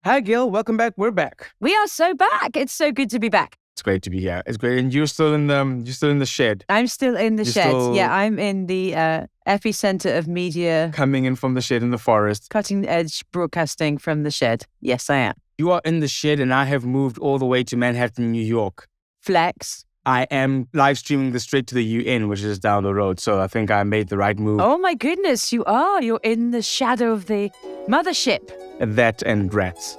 Hi, Gail. Welcome back. We're back. We are so back. It's so good to be back. It's great to be here. It's great. And you're still in the shed. I'm still in the shed. Yeah, I'm in the epicenter of media. Coming in from the shed in the forest. Cutting edge broadcasting from the shed. Yes, I am. You are in the shed and I have moved all the way to Manhattan, New York. Flex. I am live streaming this straight to the UN, which is down the road. So I think I made the right move. Oh my goodness, you are. You're in the shadow of the mothership. That and rats.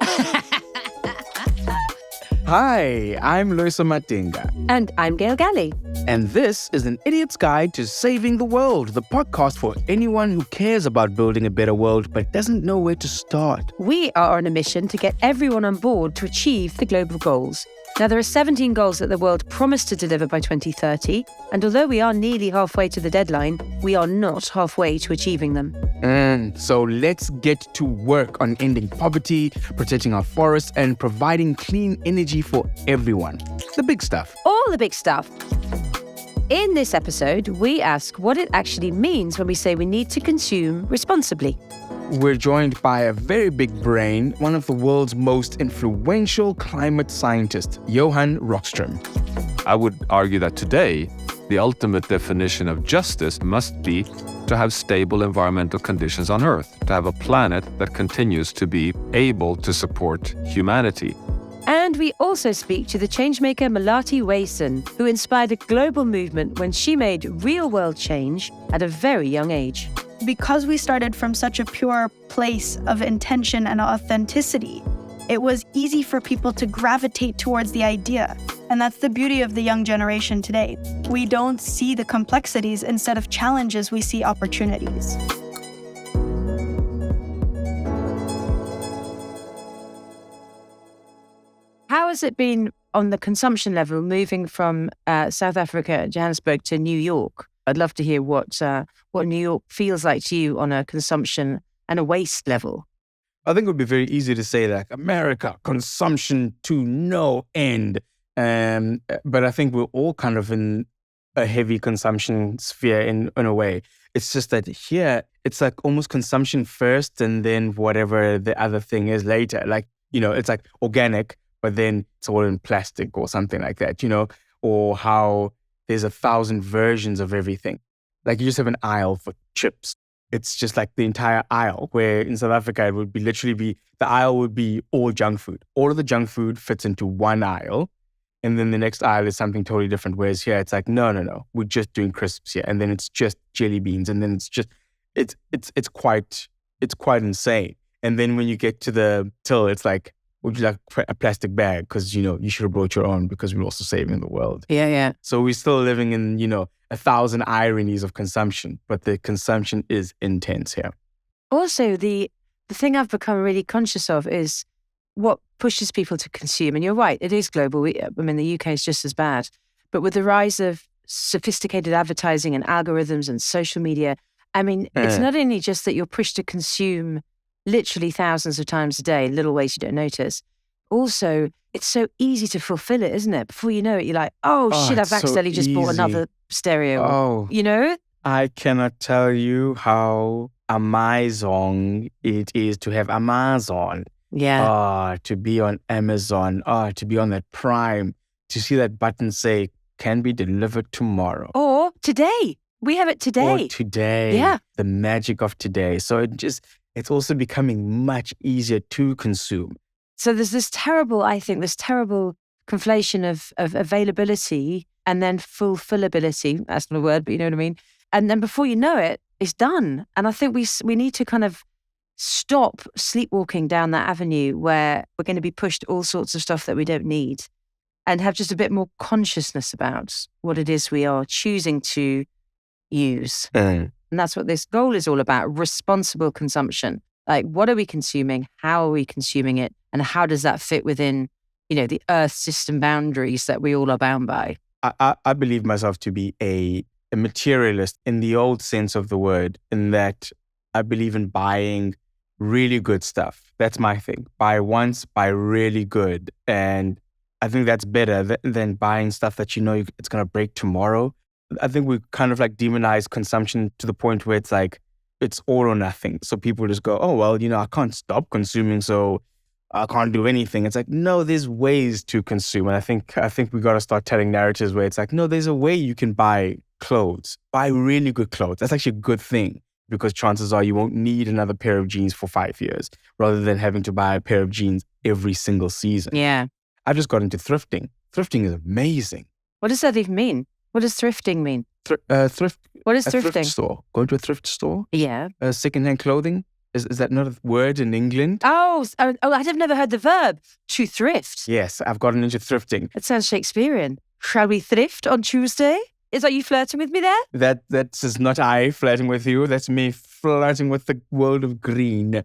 Hi, I'm Loyiso Madinga. And I'm Gail Gallie. And this is An Idiot's Guide to Saving the World, the podcast for anyone who cares about building a better world but doesn't know where to start. We are on a mission to get everyone on board to achieve the global goals. Now, there are 17 goals that the world promised to deliver by 2030, and although we are nearly halfway to the deadline, we are not halfway to achieving them. So let's get to work on ending poverty, protecting our forests, and providing clean energy for everyone. The big stuff. All the big stuff. In this episode, we ask what it actually means when we say we need to consume responsibly. We're joined by a very big brain, one of the world's most influential climate scientists, Johan Rockström. I would argue that today, the ultimate definition of justice must be to have stable environmental conditions on Earth, to have a planet that continues to be able to support humanity. And we also speak to the changemaker Melati Wijsen, who inspired a global movement when she made real-world change at a very young age. Because we started from such a pure place of intention and authenticity, it was easy for people to gravitate towards the idea. And that's the beauty of the young generation today. We don't see the complexities. Instead of challenges, we see opportunities. How has it been on the consumption level, moving from South Africa, Johannesburg, to New York? I'd love to hear what New York feels like to you on a consumption and a waste level. I think it would be very easy to say that America, consumption to no end. But I think we're all kind of in a heavy consumption sphere in a way. It's just that here, it's like almost consumption first and then whatever the other thing is later. Like, it's like organic, but then it's all in plastic or something like that, or how there's 1,000 versions of everything. Like you just have an aisle for chips. It's just like the entire aisle, where in South Africa, it would the aisle would be all junk food. All of the junk food fits into one aisle. And then the next aisle is something totally different. Whereas here, it's like, no, we're just doing crisps here. And then it's just jelly beans. And then it's just, it's quite insane. And then when you get to the till, it's like, would you like a plastic bag? Because, you should have brought your own because we're also saving the world. Yeah. So we're still living in, 1,000 ironies of consumption, but the consumption is intense here. Also, the thing I've become really conscious of is what pushes people to consume. And you're right, it is global. The UK is just as bad. But with the rise of sophisticated advertising and algorithms and social media, it's not only just that you're pushed to consume literally thousands of times a day in little ways you don't notice. Also, it's so easy to fulfill it, isn't it? Before you know it, you're like, shit, I've accidentally just bought another stereo. I cannot tell you how amazing it is to have Amazon. Yeah. To be on Amazon. To be on that Prime. To see that button say, can be delivered tomorrow. Or today. We have it today. Or today. Yeah. The magic of today. So it's also becoming much easier to consume. So there's this terrible conflation of availability and then fulfillability. That's not a word, but you know what I mean? And then before you know it, it's done. And I think we need to kind of stop sleepwalking down that avenue where we're going to be pushed all sorts of stuff that we don't need and have just a bit more consciousness about what it is we are choosing to use. And that's what this goal is all about, responsible consumption. Like, what are we consuming? How are we consuming it? And how does that fit within, the Earth system boundaries that we all are bound by? I believe myself to be a materialist in the old sense of the word, in that I believe in buying really good stuff. That's my thing. Buy once, buy really good. And I think that's better than buying stuff that it's going to break tomorrow. I think we kind of like demonize consumption to the point where it's like, it's all or nothing. So people just go, oh, well, I can't stop consuming. So I can't do anything. It's like, no, there's ways to consume. And I think we got to start telling narratives where it's like, no, there's a way you can buy clothes, buy really good clothes. That's actually a good thing, because chances are you won't need another pair of jeans for 5 years, rather than having to buy a pair of jeans every single season. Yeah. I've just got into thrifting. Thrifting is amazing. What does that even mean? What does thrifting mean? Thrift. What is A thrifting? thrift store. Going to a thrift store. Yeah. Secondhand clothing. Is that not a word in England? I've never heard the verb to thrift. Yes, I've gotten into thrifting. It sounds Shakespearean. Shall we thrift on Tuesday? Is that you flirting with me there? That is not I flirting with you. That's me flirting with the world of green.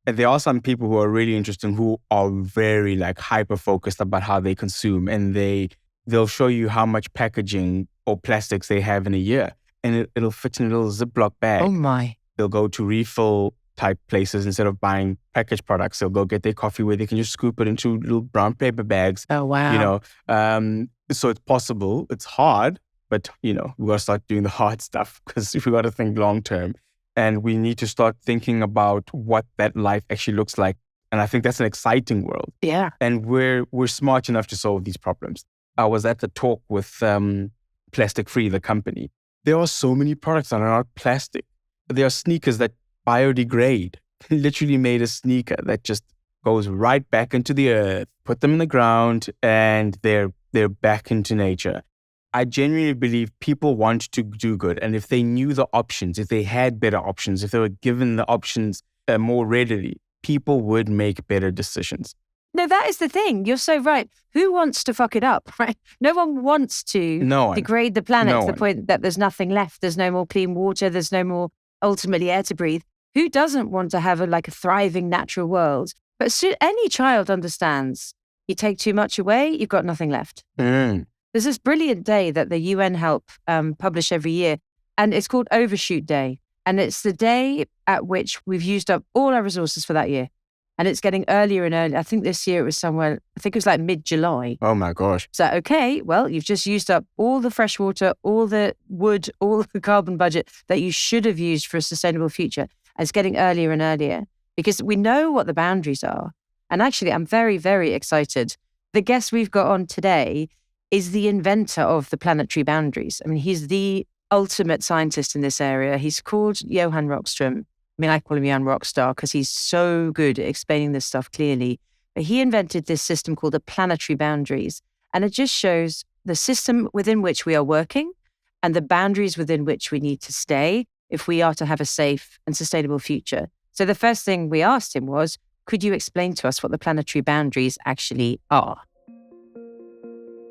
And there are some people who are really interesting, who are very hyper focused about how they consume, and they'll show you how much packaging or plastics they have in a year, and it'll fit in a little Ziploc bag. Oh my. They'll go to refill type places instead of buying packaged products. They'll go get their coffee where they can just scoop it into little brown paper bags. Oh wow. So it's possible. It's hard, but we got to start doing the hard stuff, because if we got to think long term, and we need to start thinking about what that life actually looks like. And I think that's an exciting world. Yeah. And we're smart enough to solve these problems. I was at the talk with Plastic Free, the company. There are so many products that are not plastic. There are sneakers that biodegrade. Literally made a sneaker that just goes right back into the earth, put them in the ground, and they're back into nature. I genuinely believe people want to do good. And if they knew the options, if they had better options, if they were given the options more readily, people would make better decisions. No, that is the thing. You're so right. Who wants to fuck it up, right? No one wants to degrade the planet to the point that there's nothing left. There's no more clean water. There's no more, ultimately, air to breathe. Who doesn't want to have a thriving natural world? But any child understands, you take too much away, you've got nothing left. There's this brilliant day that the UN help publish every year, and it's called Overshoot Day. And it's the day at which we've used up all our resources for that year. And it's getting earlier and earlier. I think this year it was mid-July. Oh my gosh. So, okay, well, you've just used up all the fresh water, all the wood, all the carbon budget that you should have used for a sustainable future. And it's getting earlier and earlier because we know what the boundaries are. And actually, I'm very, very excited. The guest we've got on today is the inventor of the planetary boundaries. I mean, he's the ultimate scientist in this area. He's called Johan Rockström. I mean, I call him Johan Rockstar because he's so good at explaining this stuff clearly. But he invented this system called the planetary boundaries. And it just shows the system within which we are working and the boundaries within which we need to stay if we are to have a safe and sustainable future. So the first thing we asked him was, could you explain to us what the planetary boundaries actually are?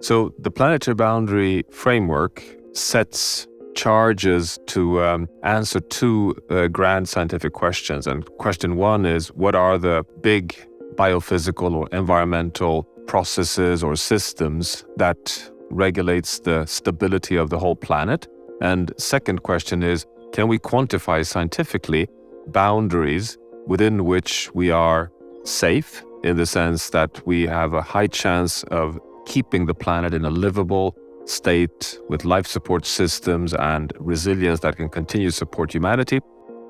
So the planetary boundary framework sets charges to answer two grand scientific questions. And question one is, what are the big biophysical or environmental processes or systems that regulates the stability of the whole planet? And second question is, can we quantify scientifically boundaries within which we are safe, in the sense that we have a high chance of keeping the planet in a livable state with life support systems and resilience that can continue to support humanity,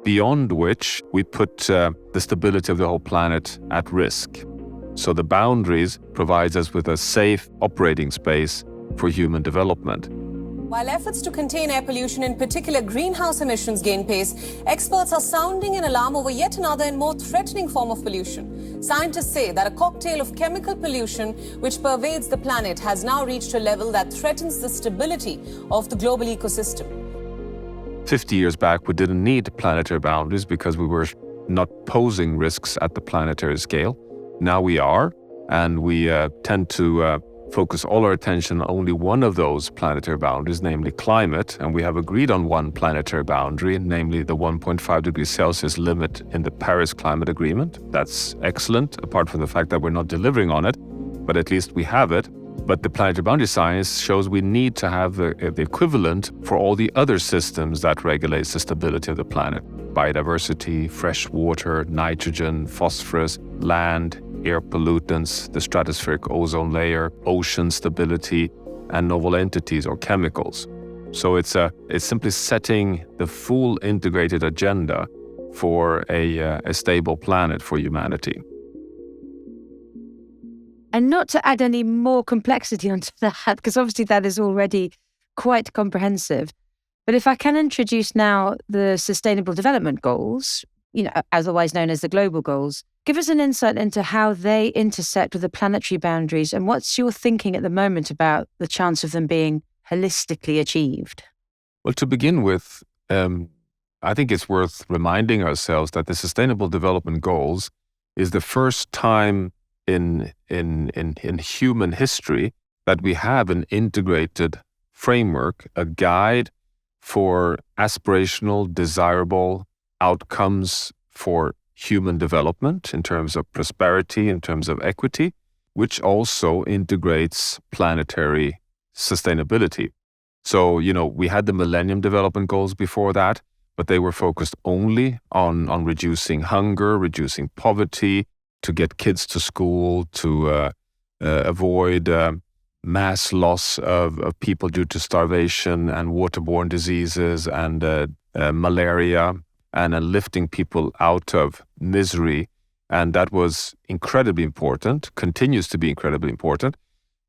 beyond which we put the stability of the whole planet at risk. So the boundaries provides us with a safe operating space for human development. While efforts to contain air pollution, in particular greenhouse emissions, gain pace, experts are sounding an alarm over yet another and more threatening form of pollution. Scientists say that a cocktail of chemical pollution which pervades the planet has now reached a level that threatens the stability of the global ecosystem. 50 years back, we didn't need planetary boundaries because we were not posing risks at the planetary scale. Now we are, and we tend to focus all our attention on only one of those planetary boundaries, namely climate, and we have agreed on one planetary boundary, namely the 1.5 degrees Celsius limit in the Paris Climate Agreement. That's excellent, apart from the fact that we're not delivering on it, but at least we have it. But the planetary boundary science shows we need to have the equivalent for all the other systems that regulates the stability of the planet. Biodiversity, fresh water, nitrogen, phosphorus, land, air pollutants, the stratospheric ozone layer, ocean stability, and novel entities or chemicals. So it's simply setting the full integrated agenda for a stable planet for humanity. And not to add any more complexity onto that, because obviously that is already quite comprehensive. But if I can introduce now the Sustainable Development Goals, otherwise known as the Global Goals, give us an insight into how they intersect with the planetary boundaries and what's your thinking at the moment about the chance of them being holistically achieved? Well, to begin with, I think it's worth reminding ourselves that the Sustainable Development Goals is the first time in human history that we have an integrated framework, a guide for aspirational, desirable outcomes for human development in terms of prosperity, in terms of equity, which also integrates planetary sustainability. So, we had the Millennium Development Goals before that, but they were focused only on reducing hunger, reducing poverty, to get kids to school, to avoid mass loss of people due to starvation and waterborne diseases and malaria, and lifting people out of misery. And that was incredibly important, continues to be incredibly important.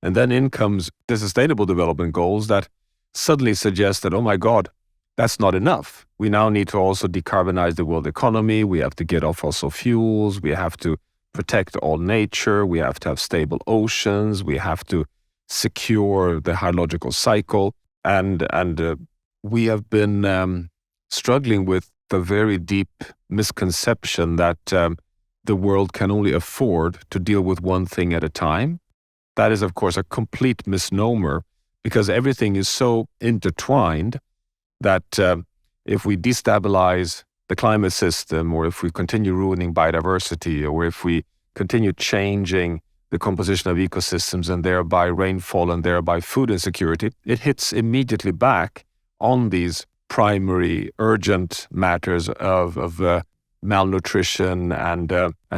And then in comes the Sustainable Development Goals that suddenly suggest that, oh my God, that's not enough. We now need to also decarbonize the world economy. We have to get off fossil fuels. We have to protect all nature. We have to have stable oceans. We have to secure the hydrological cycle. And we have been struggling with the very deep misconception that the world can only afford to deal with one thing at a time. That is, of course, a complete misnomer, because everything is so intertwined that if we destabilize the climate system, or if we continue ruining biodiversity, or if we continue changing the composition of ecosystems and thereby rainfall and thereby food insecurity, it hits immediately back on these primary urgent matters of malnutrition and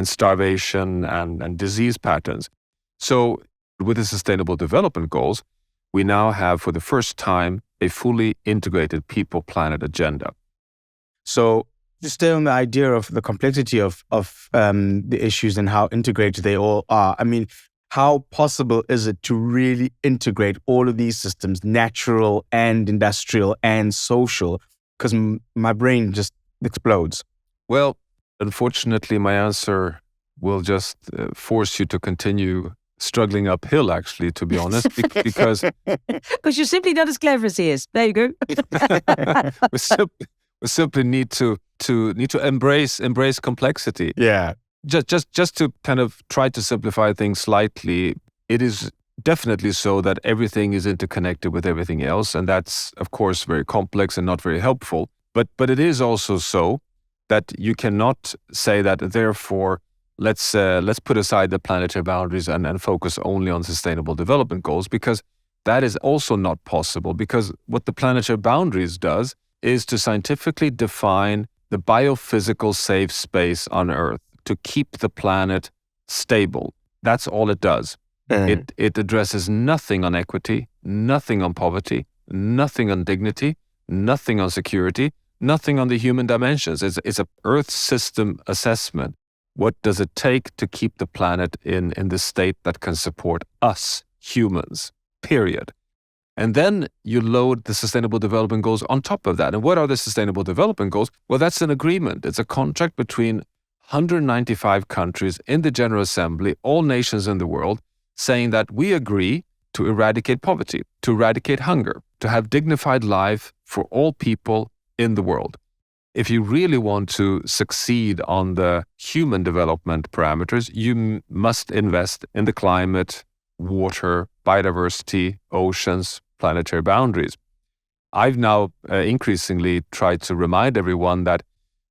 starvation and disease patterns. So with the Sustainable Development Goals, we now have for the first time a fully integrated people-planet agenda. So to stay on the idea of the complexity of the issues and how integrated they all are, I mean, how possible is it to really integrate all of these systems, natural and industrial and social? Because my brain just explodes. Well, unfortunately, my answer will just force you to continue struggling uphill, actually, to be honest, because you're simply not as clever as he is. There you go. we simply need to embrace complexity. Yeah. Just to kind of try to simplify things slightly, it is definitely so that everything is interconnected with everything else, and that's of course very complex and not very helpful. But it is also so that you cannot say that therefore let's put aside the planetary boundaries and focus only on Sustainable Development Goals, because that is also not possible. Because what the planetary boundaries does is to scientifically define the biophysical safe space on Earth to keep the planet stable. That's all it does. It addresses nothing on equity, nothing on poverty, nothing on dignity, nothing on security, nothing on the human dimensions. It's a Earth system assessment. What does it take to keep the planet in the state that can support us, humans, period? And then you load the Sustainable Development Goals on top of that. And what are the Sustainable Development Goals? Well, that's an agreement. It's a contract between 195 countries in the General Assembly, all nations in the world, saying that we agree to eradicate poverty, to eradicate hunger, to have dignified life for all people in the world. If you really want to succeed on the human development parameters, you must invest in the climate, water, biodiversity, oceans, planetary boundaries. I've now increasingly tried to remind everyone that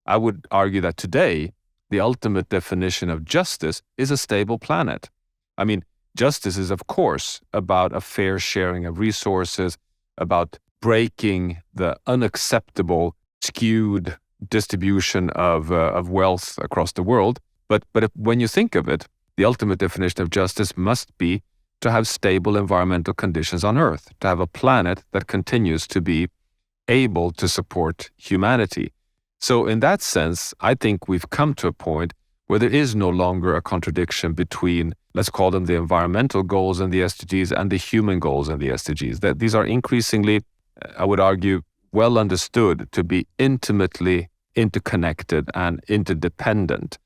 I would argue that today, the ultimate definition of justice is a stable planet. I mean, justice is, of course, about a fair sharing of resources, about breaking the unacceptable, skewed distribution of wealth across the world. But when you think of it, the ultimate definition of justice must be to have stable environmental conditions on Earth, to have a planet that continues to be able to support humanity. So in that sense, I think we've come to a point where there is no longer a contradiction between, let's call them the environmental goals and the SDGs and the human goals and the SDGs. That these are increasingly, I would argue, well understood to be intimately interconnected and interdependent.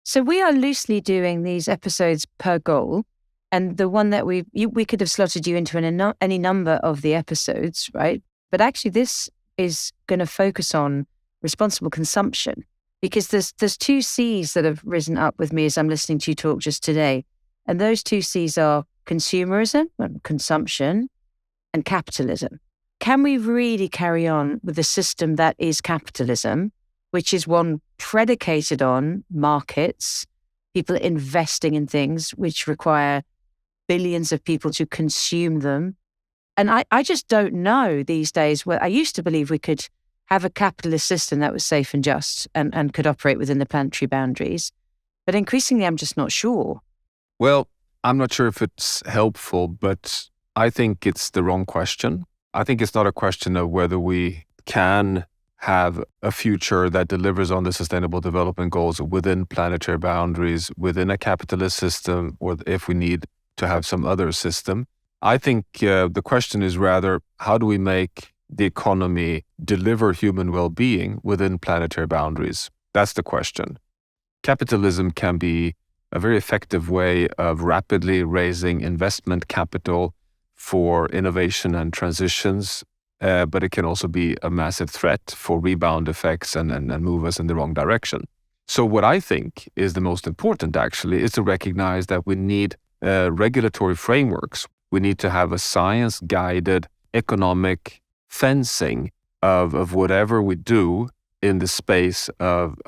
So we are loosely doing these episodes per goal. And the one that we could have slotted you into any number of the episodes, right? But actually this is going to focus on responsible consumption, because there's two C's that have risen up with me as I'm listening to you talk just today. And those two C's are consumerism, consumption, and capitalism. Can we really carry on with the system that is capitalism, which is one predicated on markets, people investing in things which require billions of people to consume them? And I just don't know these days. Where I used to believe we could have a capitalist system that was safe and just and could operate within the planetary boundaries. But increasingly, I'm just not sure. Well, I'm not sure if it's helpful, but I think it's the wrong question. I think it's not a question of whether we can have a future that delivers on the Sustainable Development Goals within planetary boundaries, within a capitalist system, or if we need to have some other system. I think the question is rather, how do we make the economy deliver human well-being within planetary boundaries? That's the question. Capitalism can be a very effective way of rapidly raising investment capital for innovation and transitions, but it can also be a massive threat for rebound effects and move us in the wrong direction. So what I think is the most important, actually, is to recognize that we need regulatory frameworks. We need to have a science-guided economic fencing of whatever we do in the space of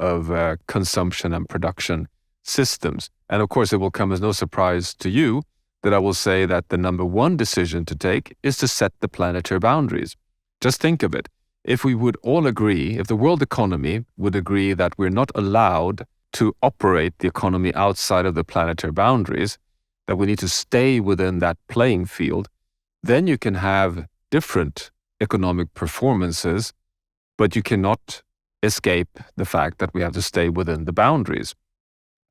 consumption and production systems. And of course, it will come as no surprise to you that I will say that the number one decision to take is to set the planetary boundaries. Just think of it. If we would all agree, if the world economy would agree that we're not allowed to operate the economy outside of the planetary boundaries, that we need to stay within that playing field, then you can have different economic performances, but you cannot escape the fact that we have to stay within the boundaries.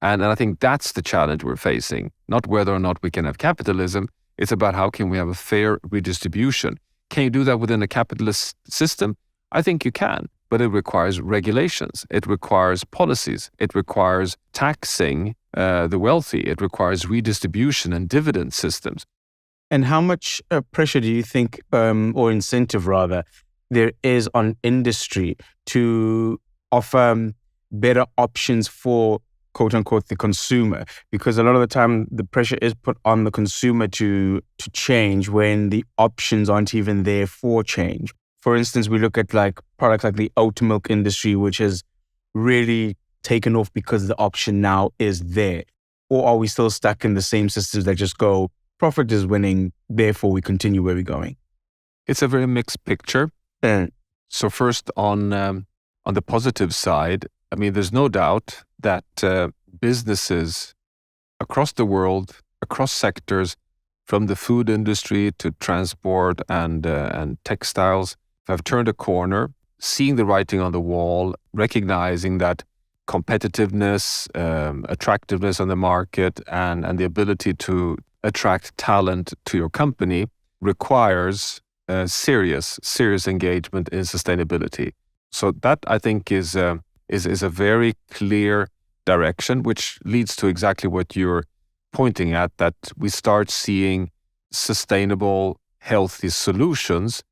And I think that's the challenge we're facing, not whether or not we can have capitalism. It's about how can we have a fair redistribution. Can you do that within a capitalist system? I think you can, but it requires regulations. It requires policies. It requires taxing the wealthy. It requires redistribution and dividend systems. And how much pressure do you think, or incentive rather, there is on industry to offer better options for, quote unquote, the consumer? Because a lot of the time the pressure is put on the consumer to change when the options aren't even there for change. For instance, we look at like products like the oat milk industry, which has really taken off because the option now is there. Or are we still stuck in the same systems that just go, profit is winning, therefore we continue where we're going? It's a very mixed picture. So first on the positive side, I mean, there's no doubt that businesses across the world, across sectors, from the food industry to transport and textiles, have turned a corner, seeing the writing on the wall, recognizing that competitiveness, attractiveness on the market, and the ability to attract talent to your company requires serious engagement in sustainability. So that, I think, is a very clear direction, which leads to exactly what you're pointing at, that we start seeing sustainable, healthy solutions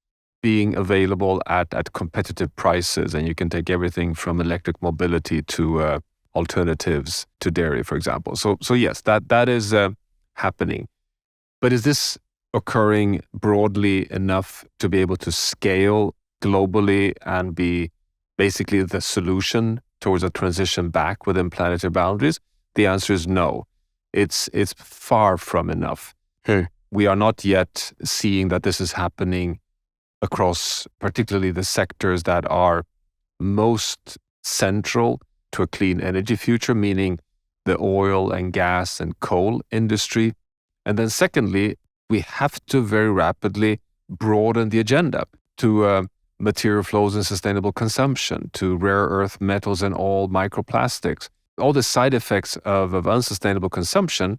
being available at competitive prices. And you can take everything from electric mobility to alternatives to dairy, for example. So yes, that is happening. But is this occurring broadly enough to be able to scale globally and be basically the solution towards a transition back within planetary boundaries? The answer is no. It's far from enough. We are not yet seeing that this is happening across particularly the sectors that are most central to a clean energy future, meaning the oil and gas and coal industry. And then secondly, we have to very rapidly broaden the agenda to material flows and sustainable consumption, to rare earth metals and all microplastics. all the side effects of unsustainable consumption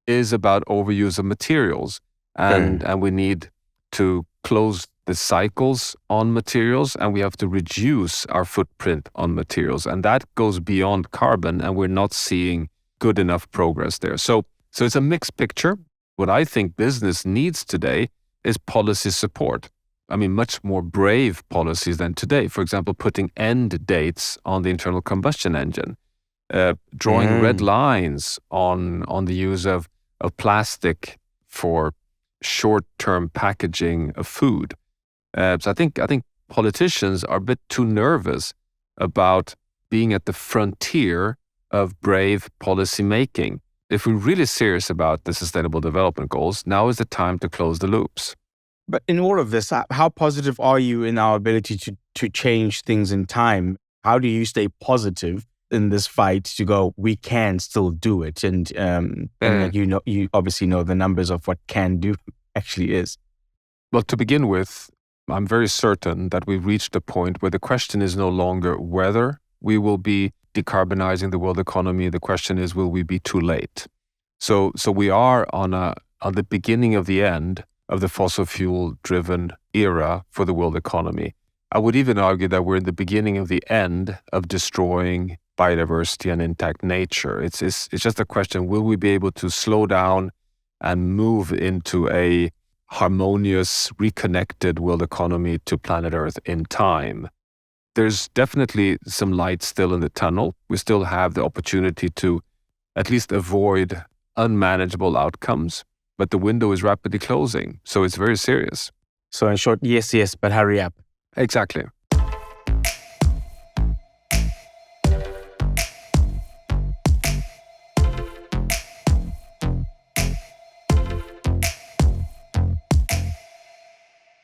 is about overuse of materials. And we need to close the cycles on materials, and we have to reduce our footprint on materials. And that goes beyond carbon, and we're not seeing good enough progress there. So it's a mixed picture. What I think business needs today is policy support. I mean, much more brave policies than today. For example, putting end dates on the internal combustion engine, drawing red lines on the use of plastic for short-term packaging of food. So I think politicians are a bit too nervous about being at the frontier of brave policy making. If we're really serious about the Sustainable Development Goals, now is the time to close the loops. But in all of this, how positive are you in our ability to change things in time? How do you stay positive in this fight to go, we can still do it? And you obviously know the numbers of what can do actually is. Well, to begin with, I'm very certain that we've reached a point where the question is no longer whether we will be decarbonizing the world economy. The question is, will we be too late? So we are on the beginning of the end of the fossil fuel-driven era for the world economy. I would even argue that we're in the beginning of the end of destroying biodiversity and intact nature. It's just a question, will we be able to slow down and move into a harmonious, reconnected world economy to planet Earth in time? There's definitely some light still in the tunnel. We still have the opportunity to at least avoid unmanageable outcomes, but the window is rapidly closing, so it's very serious. So in short, yes, but hurry up. Exactly.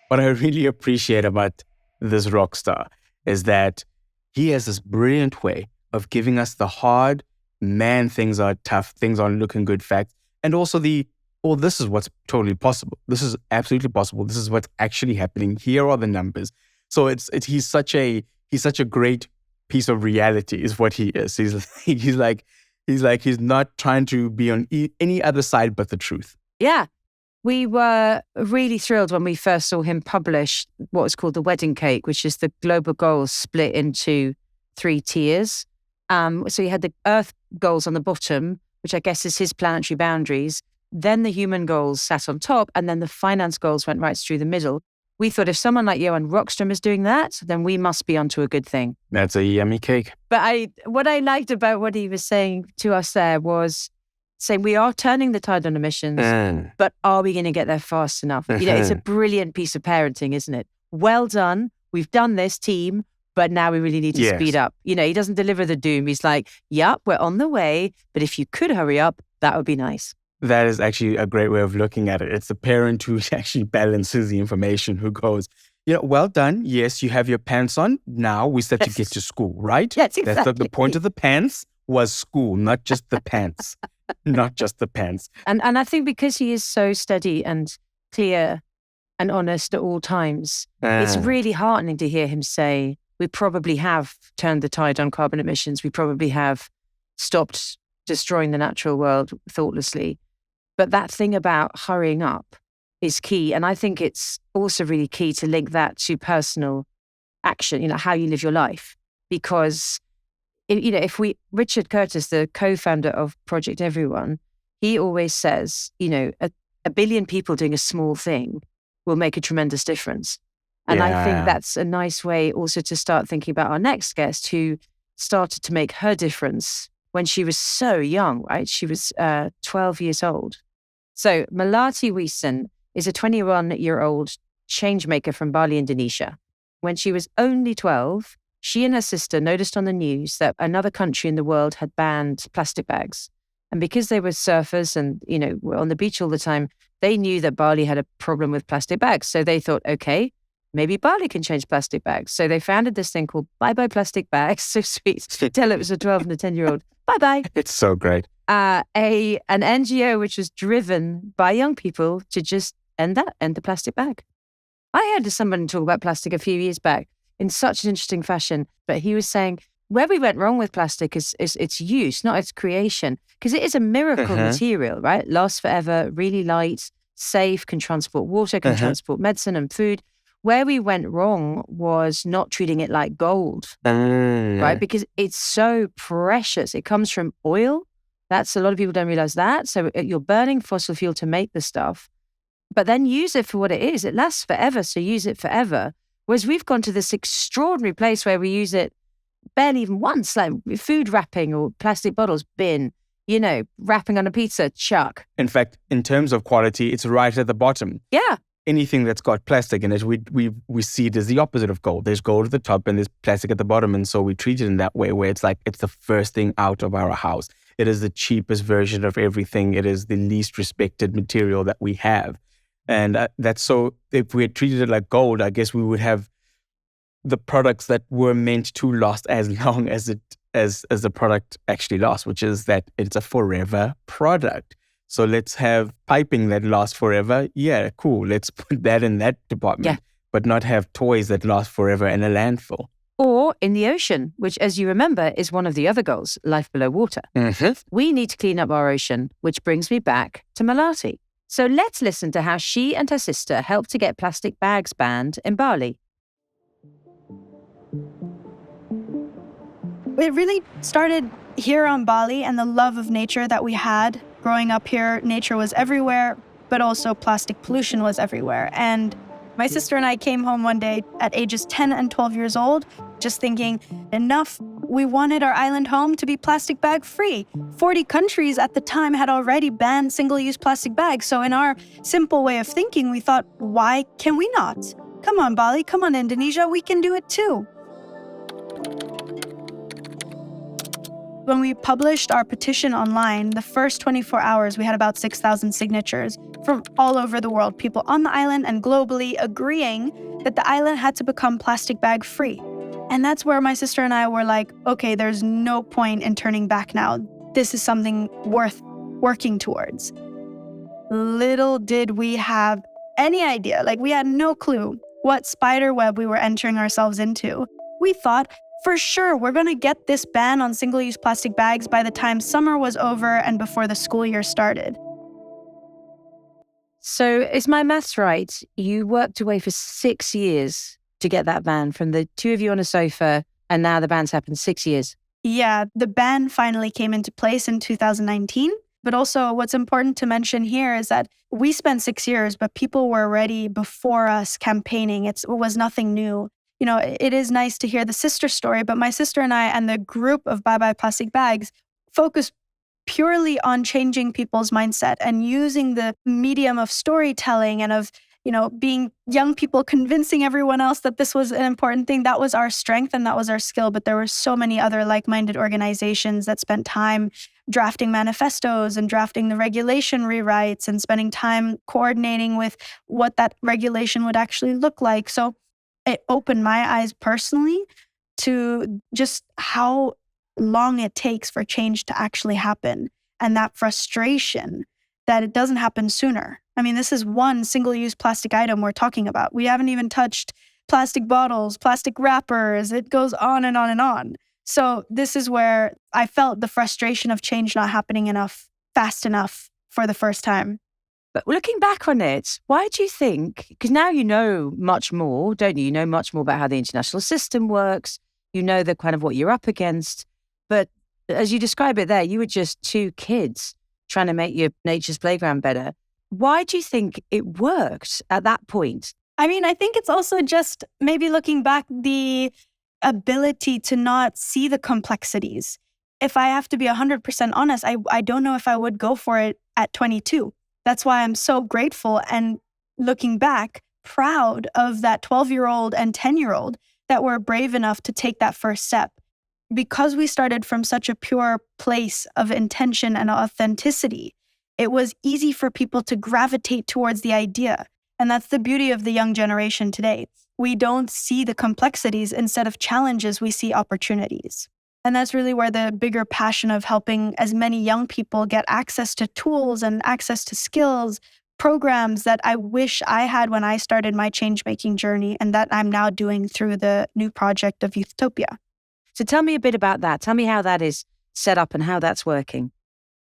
What I really appreciate about this rock star is that he has this brilliant way of giving us the hard, man, things are tough, things aren't looking good facts, and also this is what's totally possible. This is absolutely possible. This is what's actually happening. Here are the numbers. So he's such a great piece of reality is what he is. He's not trying to be on any other side but the truth. Yeah. We were really thrilled when we first saw him publish what was called the wedding cake, which is the global goals split into 3 tiers. So he had the Earth goals on the bottom, which I guess is his planetary boundaries. Then the human goals sat on top, and then the finance goals went right through the middle. We thought if someone like Johan Rockström is doing that, then we must be onto a good thing. That's a yummy cake. But what I liked about what he was saying to us there was saying we are turning the tide on emissions, but are we going to get there fast enough? It's a brilliant piece of parenting, isn't it? Well done. We've done this, team, but now we really need to speed up. He doesn't deliver the doom. He's like, yep, we're on the way, but if you could hurry up, that would be nice. That is actually a great way of looking at it. It's the parent who actually balances the information, who goes, well done. Yes, you have your pants on. Now we start to get to school, right? Yes, exactly. That's the point of the pants was school, not just the pants. Not just the pants. And I think because he is so steady and clear and honest at all times, it's really heartening to hear him say, we probably have turned the tide on carbon emissions. We probably have stopped destroying the natural world thoughtlessly. But that thing about hurrying up is key. And I think it's also really key to link that to personal action, how you live your life. Because Richard Curtis, the co-founder of Project Everyone, he always says, a billion people doing a small thing will make a tremendous difference. And I think that's a nice way also to start thinking about our next guest, who started to make her difference when she was so young, right? She was 12 years old. So Melati Wijsen is a 21-year-old changemaker from Bali, Indonesia. When she was only 12, she and her sister noticed on the news that another country in the world had banned plastic bags. And because they were surfers and, were on the beach all the time, they knew that Bali had a problem with plastic bags. So they thought, okay, maybe Bali can change plastic bags. So they founded this thing called Bye Bye Plastic Bags. So sweet. Tell it was a 12 and a 10-year-old. Bye-bye. It's so great. An NGO which was driven by young people to just end the plastic bag. I heard someone talk about plastic a few years back in such an interesting fashion, but he was saying where we went wrong with plastic is its use, not its creation, because it is a miracle material, right? Lasts forever, really light, safe, can transport water, can transport medicine and food. Where we went wrong was not treating it like gold, right? Because it's so precious. It comes from oil. A lot of people don't realize that. So you're burning fossil fuel to make the stuff, but then use it for what it is. It lasts forever, so use it forever. Whereas we've gone to this extraordinary place where we use it barely even once, like food wrapping or plastic bottles, bin, wrapping on a pizza, chuck. In fact, in terms of quality, it's right at the bottom. Yeah. Anything that's got plastic in it, we see it as the opposite of gold. There's gold at the top and there's plastic at the bottom. And so we treat it in that way, where it's like it's the first thing out of our house. It is the cheapest version of everything. It is the least respected material that we have. And that's so, if we had treated it like gold, I guess we would have the products that were meant to last as long as the product actually lasts, which is that it's a forever product. So let's have piping that lasts forever. Yeah, cool. Let's put that in that department, but not have toys that last forever in a landfill. Or in the ocean, which, as you remember, is one of the other goals, life below water. We need to clean up our ocean, which brings me back to Melati. So let's listen to how she and her sister helped to get plastic bags banned in Bali. It really started here on Bali, and the love of nature that we had. Growing up here, nature was everywhere, but also plastic pollution was everywhere. And my sister and I came home one day at ages 10 and 12 years old, just thinking, enough. We wanted our island home to be plastic bag free. 40 countries at the time had already banned single-use plastic bags. So in our simple way of thinking, we thought, why can we not? Come on, Bali, come on, Indonesia, we can do it too. When we published our petition online, the first 24 hours, we had about 6,000 signatures from all over the world, people on the island and globally agreeing that the island had to become plastic bag free. And that's where my sister and I were like, okay, there's no point in turning back now. This is something worth working towards. Little did we have any idea, we had no clue what spider web we were entering ourselves into. We thought, for sure, we're going to get this ban on single-use plastic bags by the time summer was over and before the school year started. So is my maths right? You worked away for 6 years to get that ban, from the two of you on a sofa, and now the ban's happened 6 years. Yeah, the ban finally came into place in 2019. But also what's important to mention here is that we spent 6 years, but people were already before us campaigning. It was nothing new. It is nice to hear the sister story, but my sister and I and the group of Bye Bye Plastic Bags focus purely on changing people's mindset and using the medium of storytelling and of, being young people convincing everyone else that this was an important thing. That was our strength and that was our skill. But there were so many other like-minded organizations that spent time drafting manifestos and drafting the regulation rewrites and spending time coordinating with what that regulation would actually look like. So it opened my eyes personally to just how long it takes for change to actually happen, and that frustration that it doesn't happen sooner. I mean, this is one single-use plastic item we're talking about. We haven't even touched plastic bottles, plastic wrappers. It goes on and on and on. So this is where I felt the frustration of change not happening fast enough for the first time. But looking back on it, why do you think, because now you know much more, don't you? You know much more about how the international system works. You know the kind of what you're up against. But as you describe it there, you were just two kids trying to make your nature's playground better. Why do you think it worked at that point? I mean, I think it's also just maybe looking back, the ability to not see the complexities. If I have to be 100% honest, I don't know if I would go for it at 22. That's why I'm so grateful and looking back, proud of that 12-year-old and 10-year-old that were brave enough to take that first step. Because we started from such a pure place of intention and authenticity, it was easy for people to gravitate towards the idea. And that's the beauty of the young generation today. We don't see the complexities. Instead of challenges, we see opportunities. And that's really where the bigger passion of helping as many young people get access to tools and access to skills, programs that I wish I had when I started my change-making journey, and that I'm now doing through the new project of Youthtopia. So tell me a bit about that. Tell me how that is set up and how that's working.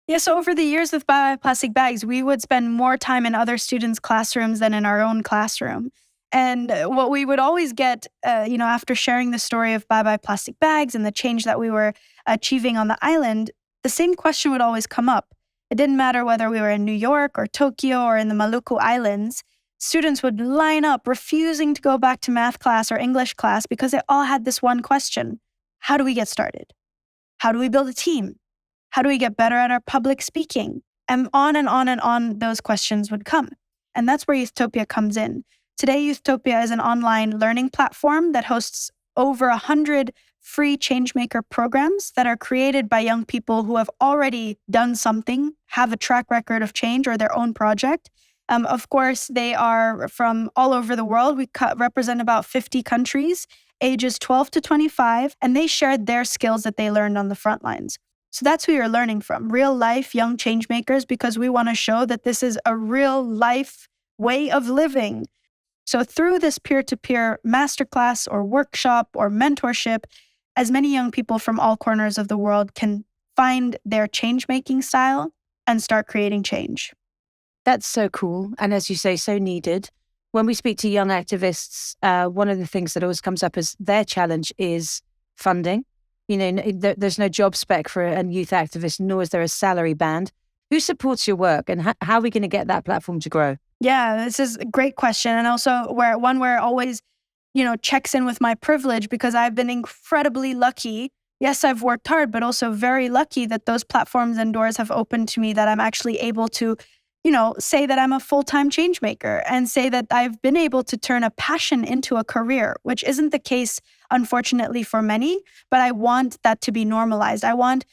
Yeah, so over the years with Bye Bye Plastic Bags, we would spend more time in other students' classrooms than in our own classroom. And what we would always get, after sharing the story of Bye Bye Plastic Bags and the change that we were achieving on the island, the same question would always come up. It didn't matter whether we were in New York or Tokyo or in the Maluku Islands. Students would line up, refusing to go back to math class or English class because they all had this one question. How do we get started? How do we build a team? How do we get better at our public speaking? And on those questions would come. And that's where Youthtopia comes in. Today, Youthtopia is an online learning platform that hosts over 100 free changemaker programs that are created by young people who have already done something, have a track record of change or their own project. Of course, they are from all over the world. We represent about 50 countries, ages 12 to 25, and they shared their skills that they learned on the front lines. So that's who you're learning from, real life young changemakers, because we want to show that this is a real life way of living. So through this peer-to-peer masterclass or workshop or mentorship, as many young people from all corners of the world can find their change-making style and start creating change. That's so cool. And as you say, so needed. When we speak to young activists, one of the things that always comes up as their challenge is funding. There's no job spec for a youth activist, nor is there a salary band. Who supports your work, and how are we going to get that platform to grow? Yeah, this is a great question. And also where it always, checks in with my privilege, because I've been incredibly lucky. Yes, I've worked hard, but also very lucky that those platforms and doors have opened to me, that I'm actually able to, say that I'm a full-time change maker and say that I've been able to turn a passion into a career, which isn't the case, unfortunately, for many, but I want that to be normalized. I want,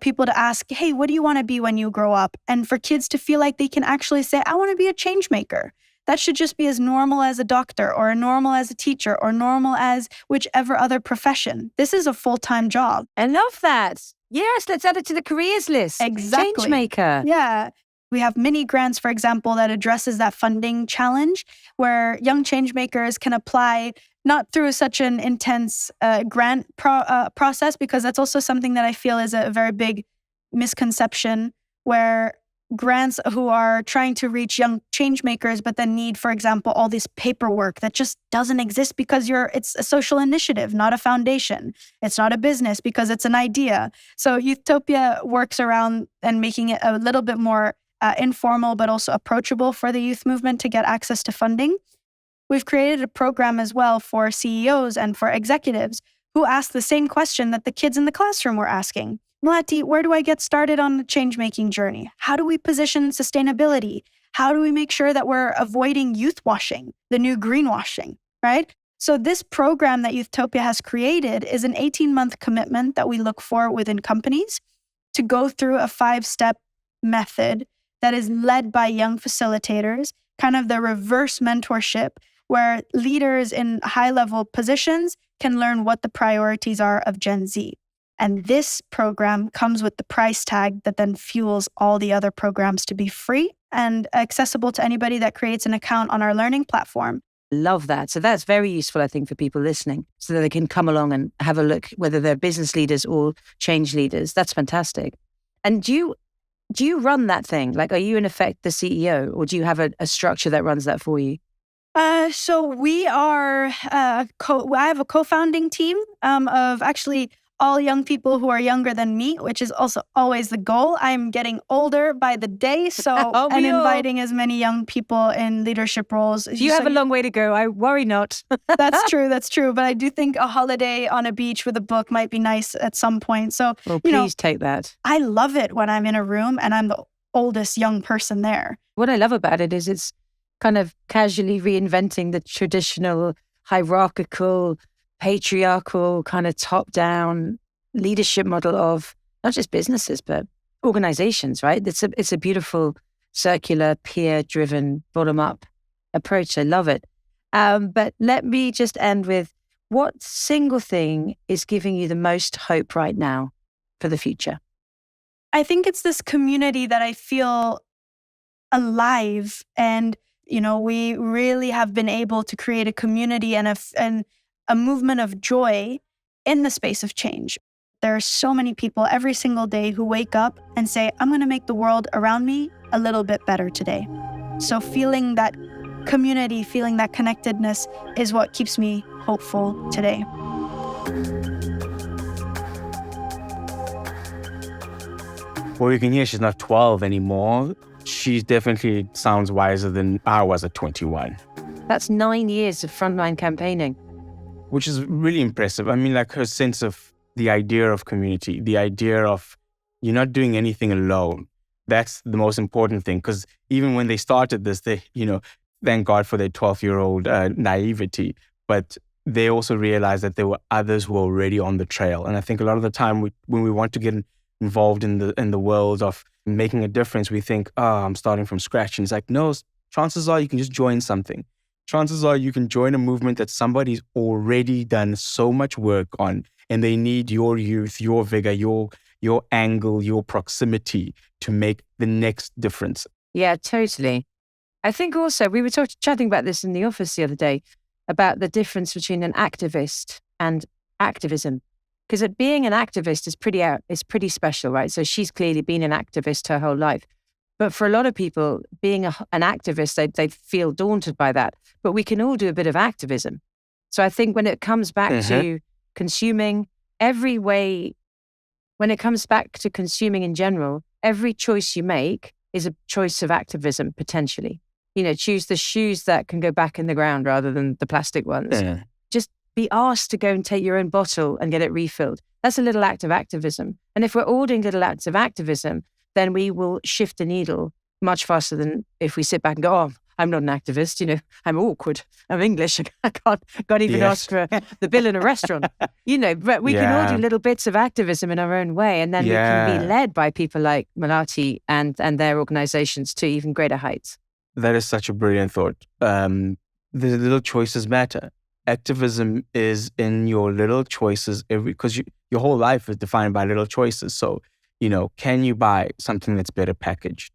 people to ask, hey, what do you want to be when you grow up? And for kids to feel like they can actually say, I want to be a change maker. That should just be as normal as a doctor or normal as a teacher or normal as whichever other profession. This is a full-time job. I love that. Yes, let's add it to the careers list. Exactly. Changemaker. Yeah. We have mini grants, for example, that addresses that funding challenge, where young changemakers can apply not through such an intense grant process, because that's also something that I feel is a very big misconception, where grants who are trying to reach young changemakers but then need, for example, all this paperwork that just doesn't exist because it's a social initiative, not a foundation. It's not a business because it's an idea. So Youthtopia works around and making it a little bit more informal but also approachable for the youth movement to get access to funding. We've created a program as well for CEOs and for executives who ask the same question that the kids in the classroom were asking. Melati, where do I get started on the change-making journey? How do we position sustainability? How do we make sure that we're avoiding youth washing, the new greenwashing, right? So this program that Youthtopia has created is an 18-month commitment that we look for within companies to go through a 5-step method that is led by young facilitators, kind of the reverse mentorship, where leaders in high-level positions can learn what the priorities are of Gen Z. And this program comes with the price tag that then fuels all the other programs to be free and accessible to anybody that creates an account on our learning platform. Love that. So that's very useful, I think, for people listening, so that they can come along and have a look, whether they're business leaders or change leaders. That's fantastic. And do you run that thing? Like, are you in effect the CEO, or do you have a structure that runs that for you? So we are, I have a co-founding team of actually all young people who are younger than me, which is also always the goal. I'm getting older by the day, so and inviting as many young people in leadership roles. You have a long way to go. I worry not. That's true. But I do think a holiday on a beach with a book might be nice at some point. So, well, please take that. I love it when I'm in a room and I'm the oldest young person there. What I love about it is it's kind of casually reinventing the traditional hierarchical, patriarchal kind of top-down leadership model of not just businesses, but organizations, right? It's a beautiful, circular, peer-driven, bottom-up approach. I love it. But let me just end with, what single thing is giving you the most hope right now for the future? I think it's this community that I feel alive, and we really have been able to create a community and a movement of joy in the space of change. There are so many people every single day who wake up and say, I'm going to make the world around me a little bit better today. So feeling that community, feeling that connectedness is what keeps me hopeful today. Well, you can hear she's not 12 anymore. She definitely sounds wiser than I was at 21. That's 9 years of frontline campaigning. Which is really impressive. I mean, like her sense of the idea of community, the idea of you're not doing anything alone. That's the most important thing. Because even when they started this, they, thank God for their 12-year-old naivety. But they also realized that there were others who were already on the trail. And I think a lot of the time when we want to get involved in the world of making a difference, we think, I'm starting from scratch. And it's like, no, chances are you can just join something. Chances are you can join a movement that somebody's already done so much work on, and they need your youth, your vigor, your angle, your proximity to make the next difference. Yeah, totally. I think also we were chatting about this in the office the other day about the difference between an activist and activism. Because being an activist is pretty special, right? So she's clearly been an activist her whole life. But for a lot of people, being an activist, they feel daunted by that. But we can all do a bit of activism. So I think when it comes back to consuming, when it comes back to consuming in general, every choice you make is a choice of activism, potentially. Choose the shoes that can go back in the ground rather than the plastic ones. Yeah. Just be asked to go and take your own bottle and get it refilled. That's a little act of activism. And if we're all doing little acts of activism, then we will shift the needle much faster than if we sit back and go, oh, I'm not an activist, I'm awkward, I'm English, I can't even ask for the bill in a restaurant. But we can all do little bits of activism in our own way, and then we can be led by people like Melati and their organizations to even greater heights. That is such a brilliant thought. The little choices matter. Activism is in your little choices because your whole life is defined by little choices. So, can you buy something that's better packaged?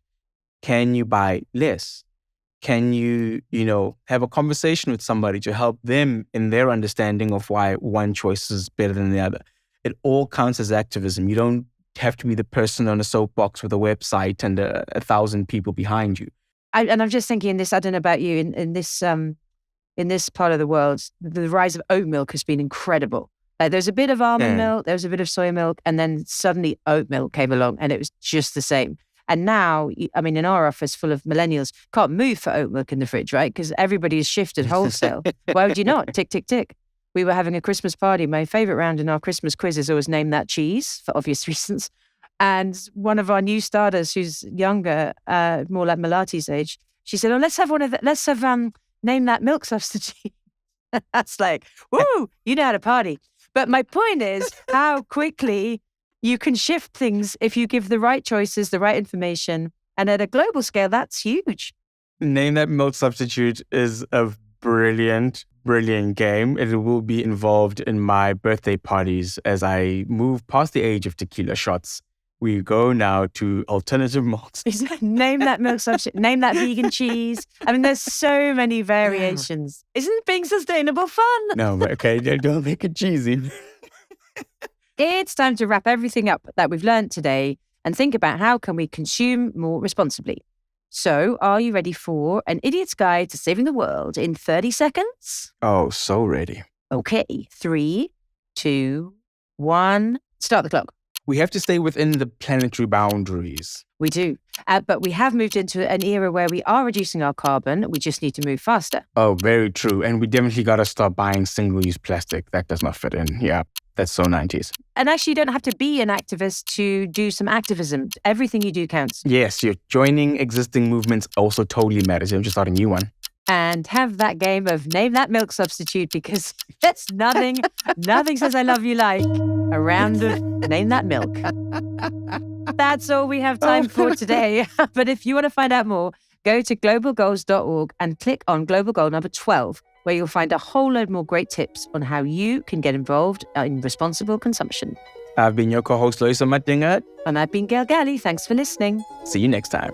Can you buy less? Can you, have a conversation with somebody to help them in their understanding of why one choice is better than the other? It all counts as activism. You don't have to be the person on a soapbox with a website and 1,000 people behind you. And I'm just thinking this, I don't know about you, in this part of the world, the rise of oat milk has been incredible. Like there's a bit of almond milk, there was a bit of soy milk, and then suddenly oat milk came along and it was just the same. And now, in our office full of millennials, can't move for oat milk in the fridge, right? Because everybody has shifted wholesale. Why would you not? Tick, tick, tick. We were having a Christmas party. My favorite round in our Christmas quiz is always name that cheese, for obvious reasons. And one of our new starters, who's younger, more like Melati's age, she said, let's have name that milk substitute. That's like, woo, you know how to party. But my point is how quickly you can shift things if you give the right choices, the right information. And at a global scale, that's huge. Name That Milk Substitute is a brilliant game. It will be involved in my birthday parties as I move past the age of tequila shots. We go now to alternative malts. Name that milk substitute. Name that vegan cheese. There's so many variations. Isn't being sustainable fun? No, but okay, don't make it cheesy. It's time to wrap everything up that we've learned today and think about how can we consume more responsibly. So, are you ready for an idiot's guide to saving the world in 30 seconds? Oh, so ready. Okay, 3, 2, 1, start the clock. We have to stay within the planetary boundaries. We do. But we have moved into an era where we are reducing our carbon. We just need to move faster. Oh, very true. And we definitely got to stop buying single-use plastic. That does not fit in. Yeah, that's so 90s. And actually, you don't have to be an activist to do some activism. Everything you do counts. Yes, you're joining existing movements also totally matters. You're just starting a new one. And have that game of name that milk substitute, because there's nothing says I love you like a round of name that milk. That's all we have time for today. But if you want to find out more, go to globalgoals.org and click on Global Goal number 12, where you'll find a whole load more great tips on how you can get involved in responsible consumption. I've been your co-host, Loyiso Madinga. And I've been Gail Gallie. Thanks for listening. See you next time.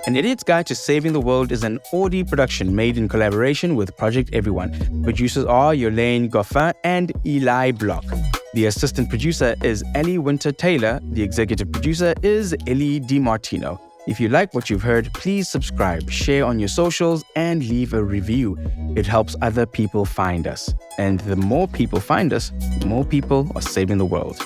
And An Idiot's Guide to Saving the World is an Audi production made in collaboration with Project Everyone. Producers are Yolaine Goffin and Eli Block. The assistant producer is Ellie Winter-Taylor. The executive producer is Ellie DiMartino. If you like what you've heard, please subscribe, share on your socials, and leave a review. It helps other people find us. And the more people find us, the more people are saving the world.